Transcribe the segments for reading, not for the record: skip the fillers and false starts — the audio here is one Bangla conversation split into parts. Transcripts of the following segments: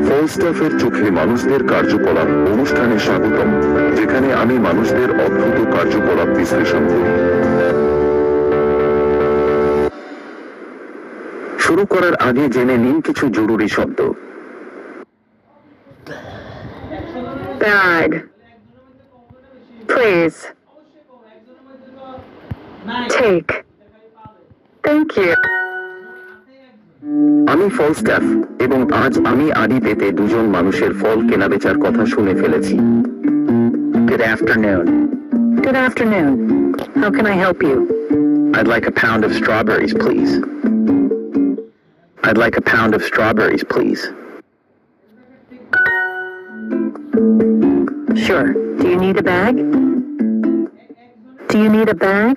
ফলস্টাফের চোখে মানুষদের কার্যকলাপ অনুষ্ঠানে স্বাগতম, যেখানে আমি মানুষদের অদ্ভুত কার্যকলাপ বিশ্লেষণ করি। শুরু করার আগে জেনে নিন কিছু জরুরি শব্দ। Bag. Please. Take. Thank you. আমি ফলস্টাফ এবং আজ আমি আড়িতে দুজন মানুষের ফল কেনাবেচার কথা শুনে ফেলেছি। Good afternoon. Good afternoon. How can I help you? I'd like a pound of strawberries, please. I'd like a pound of strawberries, please. Sure. Do you need a bag? Do you need a bag?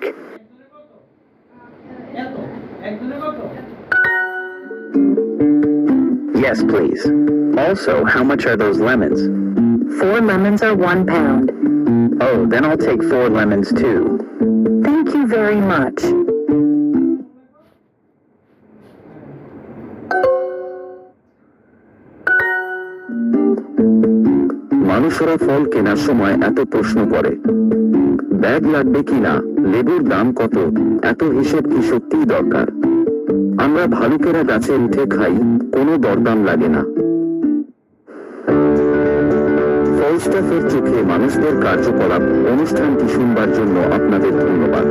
Yes, please. Also, how much are those lemons? 4 lemons are £1. Oh, then I'll take 4 lemons too. Thank you very much. মানুষেরা ফল কেনার সময় এত প্রশ্ন করে, ব্যাগ লাগবে কিনা, লেবুর দাম কত, এত হিসেব কি সত্যিই দরকার? আমরা ভালুকেরা গাছে উঠে খাই, কোনো দরদাম লাগে না। ফলস্টাফের চোখে মানুষদের কার্যকলাপ অনুষ্ঠানটি শুনবার জন্য আপনাদের ধন্যবাদ।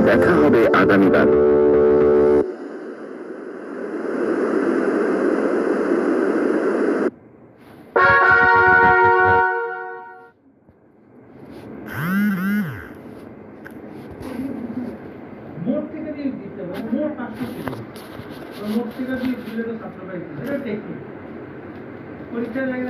দেখা হবে আগামীবার। মোট থেকে দিয়ে দিতে হবে, মোট 500 ছিল, মোট থেকে দিয়ে দিলে তো ছাত্র পাইছে, এটা টেকনিক। পরীক্ষায় লাগে